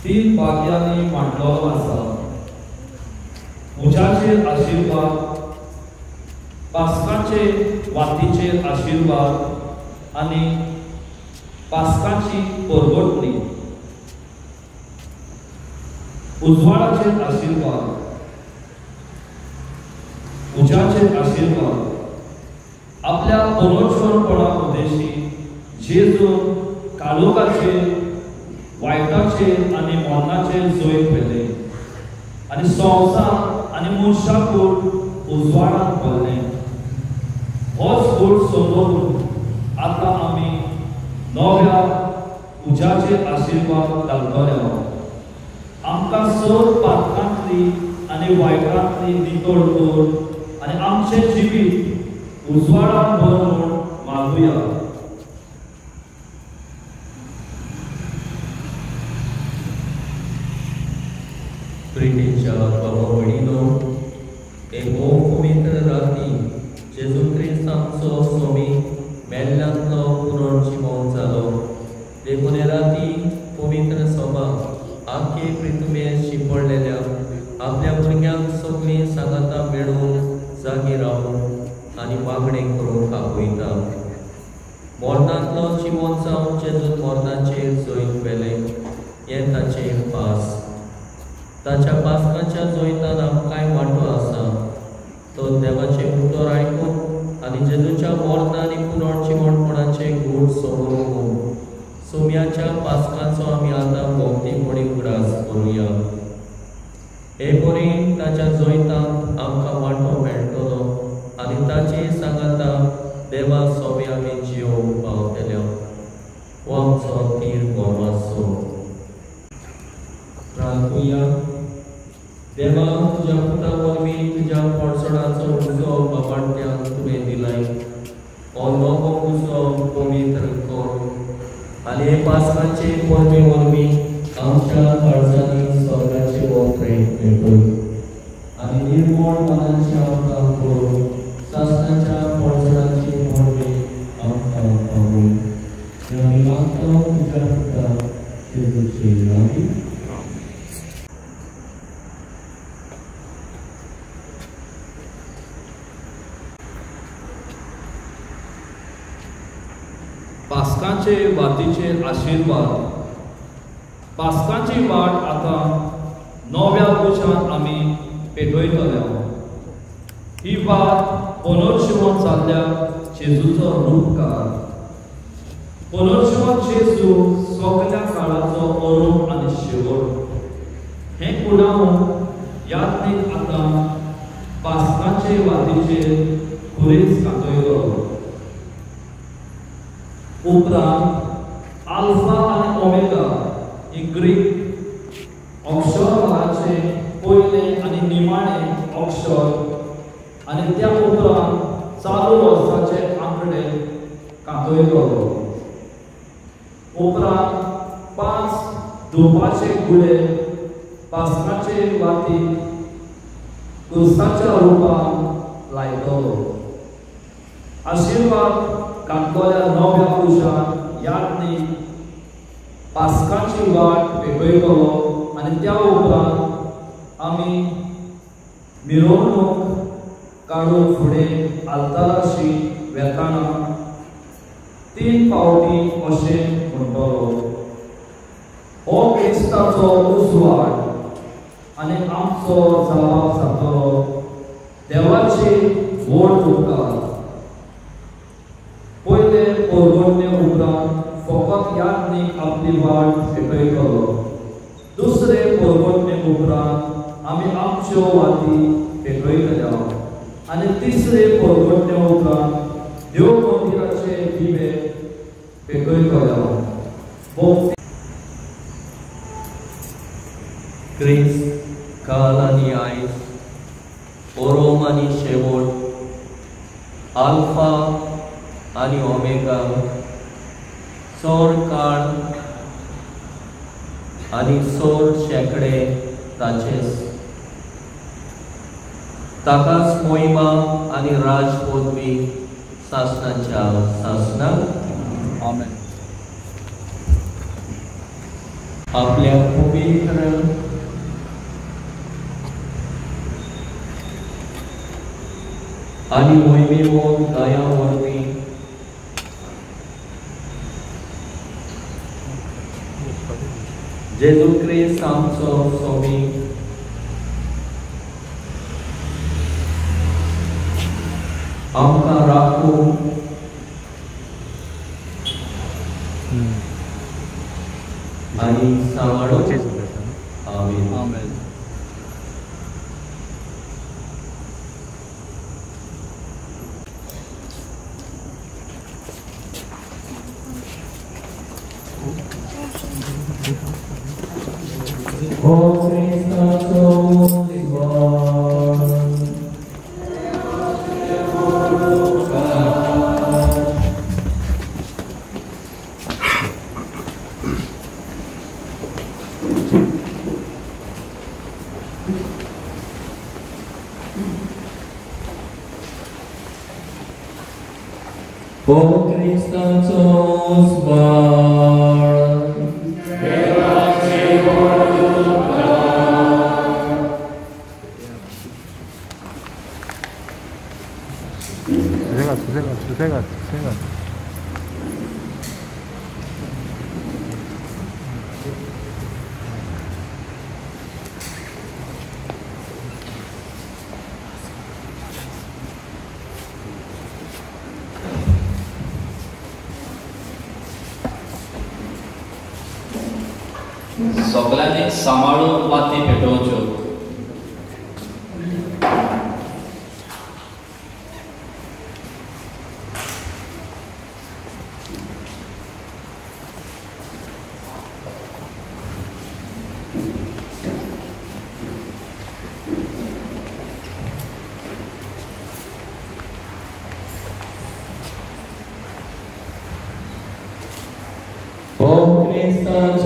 तीन भाग्यांनी मांडलेलो आसा. उज्याचेर आशीर्वाद, पास्काचे वातीचेर आशीर्वाद आनी पास्काची परगटणी. उजवाडाचेर आशीर्वाद, उज्याचेर आशीर्वाद. आपल्या पुनर्जन्मपणा उद्देशी जेजून कालोखाचेर, वायटाचेर आनी मरणाचेर जैत केले आनी संवसार आनी मनशाकूच उजवाडांत भरले. होच गूढ समजून आतां आमी नव्या उज्याचेर आशीर्वाद घालतले. आमकां सर पातकांतली आनी वायटांतली नितळ कर आनी आमचें जिवीत उजवाडांत भर म्हूण मागुया. प्रितीच्या बाबा भयणीनो, एक पवित्र राती जेजू ख्रिस्त आमचो स्वामी मेल्ल्यांतलो पुनर्जीवन जालो. देखून हे राती पवित्र सभा आख्खे पृथ्वीर शिंपडलेल्या आपल्या भुरग्यांक सगळीं सांगातां मेळून जागी रावून आनी वागणें करूंक आपयता. मरणांतलो जिवन जावन जेजून मरणाचेर जैत पेलें हें ताचें पास. ताच्या पास्काच्या जैतान आमकांय वांटो आसा. तो देवाचें उतर आयकून आनी जेजूच्या मरण आनी पुनर्जीवनपणाचें गूढ समजून सुम्याच्या पास्काचो आमी आतां भोवतीपणी उगडास करुया. हे परीन ताच्या जैतांत आमकां वांटो मेळटलो आनी ताची सांगातां देवा सोबे आमी जियोंक पावतले. हो आमचो तीर गोरवाचो. प्रार्थुया. देवा, तुज्या पुता वरवीं तुज्या पडसणाचो उजो बाबांट्यांक तुवें दिलाय. हो नवो उजो पवित्र कर आनी हे पास्काचे परबे वरवीं आमच्या काळजांनी स्वर्गाचे वोत्रे भेटून आनी निर्मळ मनाचे आमकां करून सासणाच्या पडसणाचे परबे आमकां पावून. आमी मागता तुज्या पुता जेजूचे नांवान. पास्काचे वातीचेर आशीर्वाद. पास्काची वाट आतां नव्या उज्यान आमी पेटयतले. ही वाट पुनर्जीवन जाल्ल्या जेजूचो रूपकार. पुनर्जीवन जेजू सगळ्या काळाचो अरूप आनी शेवट. हें कुडावन यात्रेक आतां पास्काचे वातीचेर खुरेच कातयलो. उपरांत आल्फा आनी ओमेगा ही ग्रीक अक्षराचे पयले आनी निमाणे अक्षर आनी त्या उपरांत चालू वर्साचे आंकडे कातयलो. उपरांत 5 धुपाचे गुळे पास्काचे वाती क्रुसाच्या रूपान लायतलो. आशीर्वाद घातलेल्या नव्या उज्यान यात्रेक पास्काची वाट पेटयतलो आनी त्या उपरांत आमी मिरवणूक काडून फुडें आल्ताराशी वेताना 3 फावटी अशें म्हणटलो. हो क्रिस्ताचो उजवाड आनी आमचो जबाब जातलो. देवाची व्हड उपकार. पयले परगटणे उपरांत फकत यात्रेक आपली वाट पेटयतलो. दुसरे परगटणे उपरांत आमी आमच्यो वाती पेटयतले आनी तिसरे परगटणे उपरांत देव मंदिराचे दिवे पेटयतले. क्रिस्त काल आनी आयज, ओरोम आनी शेवट, आल्फा आनी ओमेगा, सोर काळ आनी सोर शेकडे ताचेच. ताकाच मोहिमा आनी राजपदवी सासणाच्या सासणाक. आमेन. आपल्या पवित्र आणि मोहिमेमोन दया वरवीं जेजू क्रिस्त आमचो स्वामी आमकां राखूं आणि सांबाळूं. आमीन. आमेन. O Chrystuso zbaw. O Chrystuso zbaw. 주세가. सगळ्यांनी सांभाळून वाती पेटोवच्यो. O Chrystuso